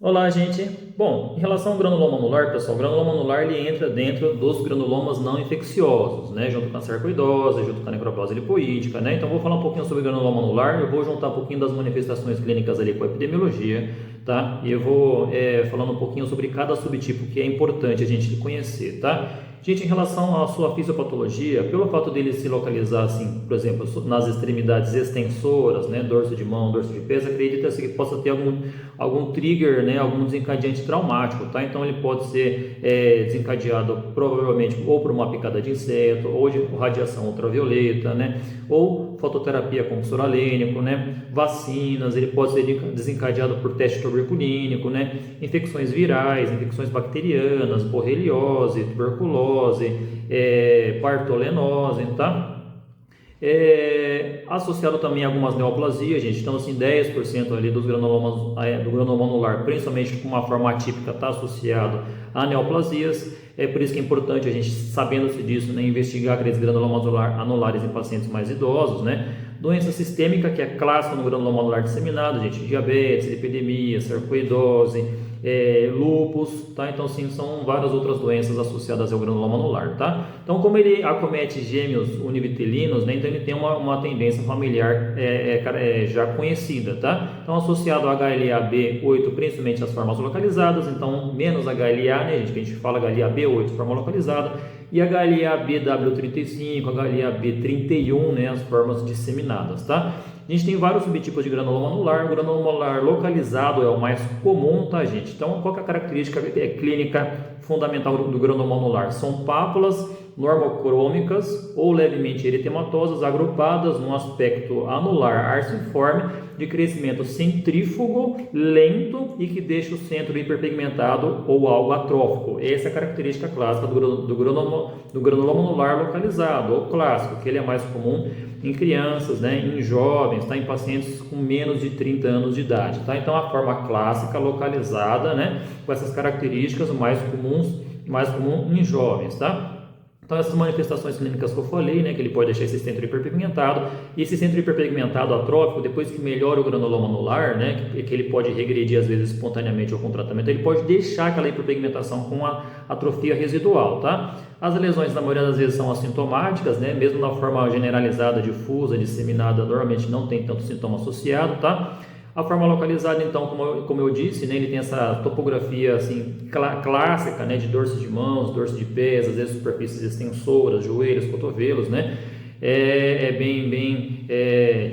Olá, gente. Bom, em relação ao granuloma anular, pessoal, o granuloma anular ele entra dentro dos granulomas não infecciosos, né? Junto com a sarcoidose, junto com a necroplase lipoídica, né? Então, vou falar um pouquinho sobre o granuloma anular, eu vou juntar um pouquinho das manifestações clínicas ali com a epidemiologia, tá? E eu vou falando um pouquinho sobre cada subtipo que é importante a gente conhecer, tá? Gente, em relação à sua fisiopatologia, pelo fato dele se localizar, assim, por exemplo, nas extremidades extensoras, né, dorso de mão, dorso de pés, acredita-se que possa ter algum trigger, né, algum desencadeante traumático, tá? Então ele pode ser desencadeado provavelmente ou por uma picada de inseto, ou de radiação ultravioleta, né, ou fototerapia com soralênico, né, vacinas, ele pode ser desencadeado por teste tuberculínico, né, infecções virais, infecções bacterianas, borreliose, tuberculose, partolenose, tá? Associado também a algumas neoplasias, gente. Então, assim, 10% ali dos granulomas, do granuloma anular, principalmente com uma forma atípica, está associado a neoplasias. É por isso que é importante a gente, sabendo-se disso, né, investigar aqueles granulomas anulares em pacientes mais idosos, né? Doença sistêmica, que é clássica no granuloma anular disseminado, gente, diabetes, lipidemia, sarcoidose, lúpus, tá? Então, sim, são várias outras doenças associadas ao granuloma anular, tá? Então, como ele acomete gêmeos univitelinos, né? Então ele tem uma tendência familiar já conhecida, tá? Então, associado ao HLA-B8, principalmente as formas localizadas, então menos HLA, né, gente? Que a gente fala HLA-B8, forma localizada, e HLA-BW35, HLA-B31, né, as formas disseminadas, tá? A gente tem vários subtipos de granuloma anular. O granuloma anular localizado é o mais comum, tá, gente? Então, qual que é a característica clínica fundamental do granuloma anular? São pápulas normocrômicas ou levemente eritematosas, agrupadas num aspecto anular arciforme, de crescimento centrífugo, lento e que deixa o centro hiperpigmentado ou algo atrófico. Essa é a característica clássica do granuloma anular localizado, ou clássico, que ele é mais comum em crianças, né, em jovens, tá, em pacientes com menos de 30 anos de idade. Tá? Então, a forma clássica localizada, né, com essas características mais comum em jovens. Tá? Então, essas manifestações clínicas que eu falei, né, que ele pode deixar esse centro hiperpigmentado, e esse centro hiperpigmentado atrófico, depois que melhora o granuloma anular, né, que ele pode regredir às vezes espontaneamente ou com tratamento, ele pode deixar aquela hiperpigmentação com a atrofia residual, tá? As lesões, na maioria das vezes, são assintomáticas, né, mesmo na forma generalizada, difusa, disseminada, normalmente não tem tanto sintoma associado, tá? A forma localizada, então, como eu disse, né, ele tem essa topografia assim, clássica, né, de dorso de mãos, dorso de pés, às vezes superfícies extensoras, joelhos, cotovelos, né? Bem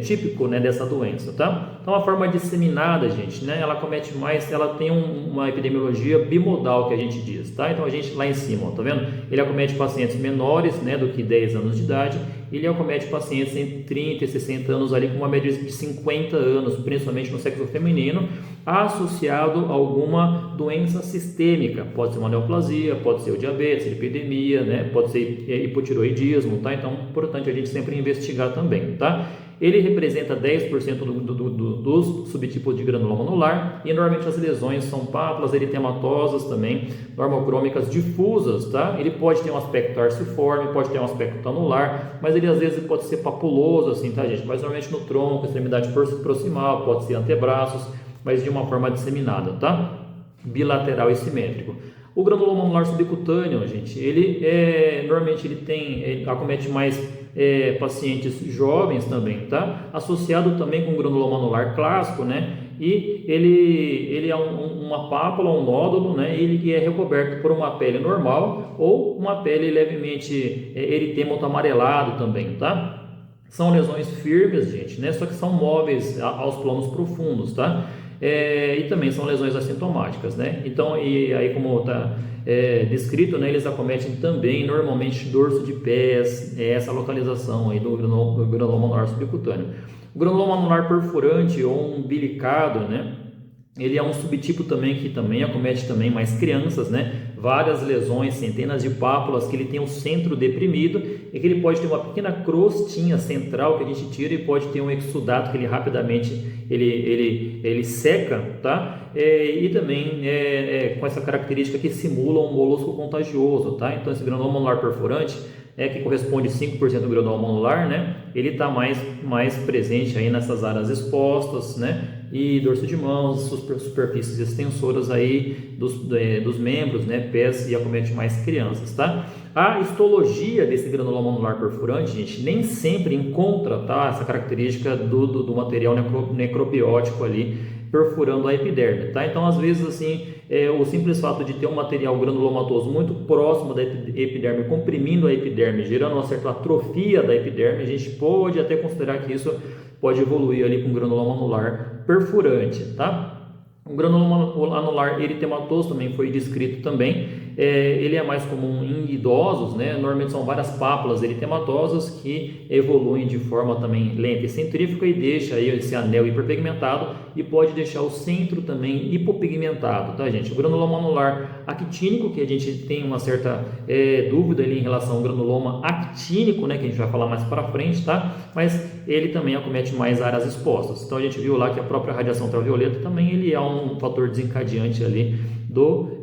típico, né, dessa doença, tá? Então, a forma disseminada, gente, né, ela comete mais, ela tem uma epidemiologia bimodal, que a gente diz, tá? Então, a gente lá em cima, ó, tá vendo? Ele acomete pacientes menores, né, do que 10 anos de idade. Ele acomete pacientes entre 30 e 60 anos, ali com uma média de 50 anos, principalmente no sexo feminino, associado a alguma doença sistêmica. Pode ser uma neoplasia, pode ser o diabetes, lipidemia, né? Pode ser hipotiroidismo, tá? Então, é importante a gente sempre investigar também, tá? Ele representa 10% dos subtipos de granuloma anular, e normalmente as lesões são pápulas eritematosas também, normocrômicas difusas, tá? Ele pode ter um aspecto arciforme, pode ter um aspecto anular, mas ele às vezes pode ser papuloso assim, tá, gente? Mas normalmente no tronco, extremidade proximal, pode ser antebraços, mas de uma forma disseminada, tá? Bilateral e simétrico. O granuloma anular subcutâneo, gente, normalmente ele acomete mais pacientes jovens também, tá? Associado também com o granuloma anular clássico, né? E ele é uma pápula, um nódulo, né? Ele é recoberto por uma pele normal ou uma pele levemente eritema amarelado também, tá? São lesões firmes, gente, né? Só que são móveis aos planos profundos, tá? E também são lesões assintomáticas, né? Então, e aí como está descrito, né? Eles acometem também normalmente dorso de pés, essa localização aí do granuloma anular subcutâneo. O granuloma anular perfurante ou umbilicado, né? Ele é um subtipo também que também acomete também mais crianças, né? Várias lesões, centenas de pápulas, que ele tem um centro deprimido e que ele pode ter uma pequena crostinha central que a gente tira e pode ter um exudato que ele rapidamente ele seca, tá? E também com essa característica que simula um molusco contagioso, tá? Então esse granuloma anular perfurante que corresponde a 5% do granuloma anular, né? ele está mais presente aí nessas áreas expostas, né? E dorso de mãos, superfícies extensoras aí dos membros, né? Pés, e acomete mais crianças, tá? A histologia desse granuloma anular perfurante, gente, nem sempre encontra, tá, essa característica do material necrobiótico ali perfurando a epiderme, tá? Então, às vezes, assim, o simples fato de ter um material granulomatoso muito próximo da epiderme, comprimindo a epiderme, gerando uma certa atrofia da epiderme, a gente pode até considerar que isso pode evoluir ali com granuloma anular perfurante, tá? O granuloma anular eritematoso também foi descrito também. Ele é mais comum em idosos, né? Normalmente são várias pápulas eritematosas que evoluem de forma também lenta e centrífuga e deixa aí esse anel hiperpigmentado e pode deixar o centro também hipopigmentado, tá, gente? O granuloma anular actínico, que a gente tem uma certa dúvida ali em relação ao granuloma actínico, né? Que a gente vai falar mais para frente, tá? Mas ele também acomete mais áreas expostas. Então a gente viu lá que a própria radiação ultravioleta também ele é um fator desencadeante ali do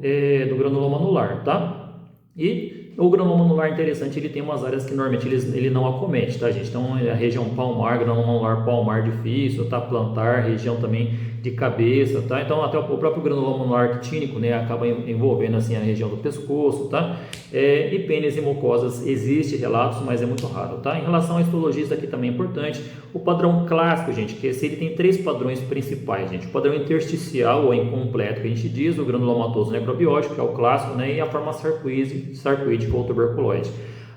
granuloma anular, tá? E o granuloma anular interessante, ele tem umas áreas que normalmente ele não acomete, tá, gente? Então a região palmar, granuloma anular palmar difícil, tá? Plantar, região também de cabeça, tá? Então até o próprio granuloma anular actínico, né, acaba envolvendo assim a região do pescoço, tá? E pênis e mucosas existe relatos, mas é muito raro, tá? Em relação à histologia, isso aqui também é importante. O padrão clássico, gente, que ele tem 3 padrões principais, gente. O padrão intersticial ou incompleto, que a gente diz, o granulomatoso necrobiótico, que é o clássico, né? E a forma sarcoídica ou tuberculoide.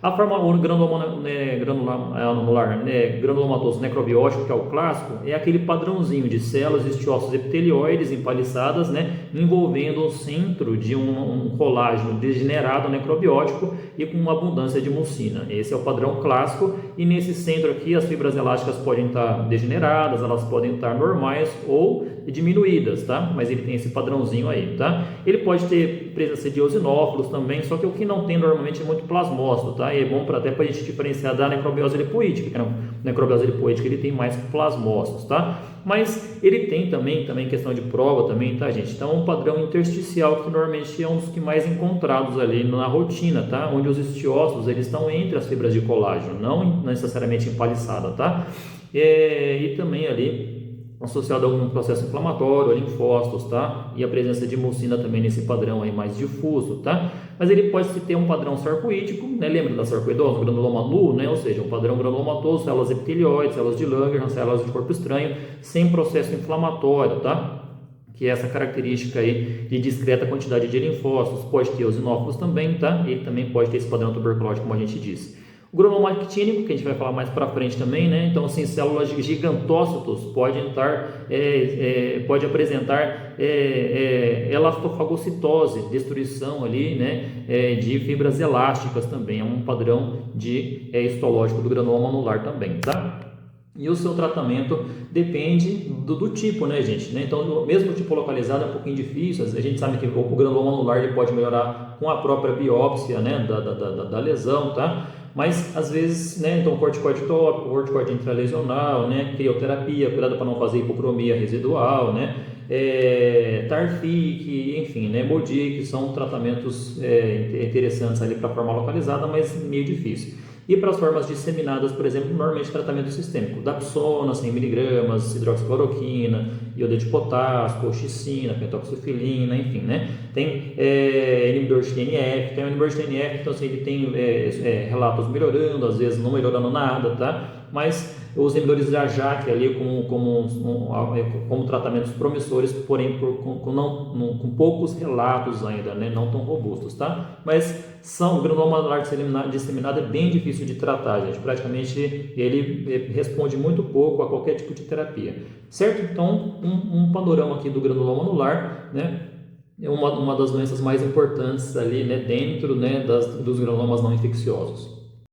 A forma granulomatoso necrobiótico, que é o clássico, é aquele padrãozinho de células estiosas epitelioides empaliçadas, né, envolvendo o centro de um colágeno degenerado necrobiótico e com uma abundância de mucina. Esse é o padrão clássico, e nesse centro aqui as fibras elásticas podem estar degeneradas, elas podem estar normais ou diminuídas, tá? Mas ele tem esse padrãozinho aí, tá? Ele pode ter presença de eosinófilos também, só que o que não tem normalmente é muito plasmócito, tá? E é bom até para a gente diferenciar da necrobiose lipoídica, que a necrobiose lipoídica ele tem mais plasmócitos, tá? Mas ele tem também questão de prova também, tá, gente? Então, um padrão intersticial que normalmente é um dos que mais encontrados ali na rotina, tá? Onde os estiócitos, eles estão entre as fibras de colágeno, não necessariamente empaliçada, tá? E também ali associado a algum processo inflamatório, linfócitos, tá? E a presença de mucina também nesse padrão aí mais difuso, tá? Mas ele pode ter um padrão sarcoídico, né? Lembra da sarcoidose, granuloma nu, né? Ou seja, um padrão granulomatoso, células epitelioides, células de Langerhans, células de corpo estranho, sem processo inflamatório, tá? Que é essa característica aí de discreta quantidade de linfócitos. Pode ter eosinófilos também, tá? E também pode ter esse padrão tuberculóide, como a gente disse. O granuloma actínico, que a gente vai falar mais para frente também, né? Então, assim, células gigantócitos podem pode apresentar elastofagocitose, destruição ali, né? De fibras elásticas também, é um padrão histológico do granuloma anular também, tá? E o seu tratamento depende do tipo, né, gente? Né? Então, mesmo o tipo localizado é um pouquinho difícil. A gente sabe que o granuloma anular ele pode melhorar com a própria biópsia, né, da lesão, tá? Mas, às vezes, né, então corticoide tópico, corticoide intralesional, né, crioterapia, cuidado para não fazer hipocromia residual, né, Tarfic, enfim, né, Modic, são tratamentos interessantes ali para a forma localizada, mas meio difícil. E para as formas disseminadas, por exemplo, normalmente tratamento sistêmico, Dapsona, 100 mg, hidroxicloroquina, iodeto de potássio, colchicina, pentoxifilina, enfim, né? Tem inibidor de TNF, tem um inibidor de TNF, então assim, ele tem relatos melhorando, às vezes não melhorando nada, tá? Mas os inibidores da JAK ali como tratamentos promissores, porém com poucos relatos ainda, né? Não tão robustos, tá? Mas o granuloma anular disseminado é bem difícil de tratar, gente. Praticamente ele responde muito pouco a qualquer tipo de terapia, certo? Então, um panorama aqui do granuloma anular, né? É uma das doenças mais importantes ali, né? Dentro, né? Dos granulomas não infecciosos.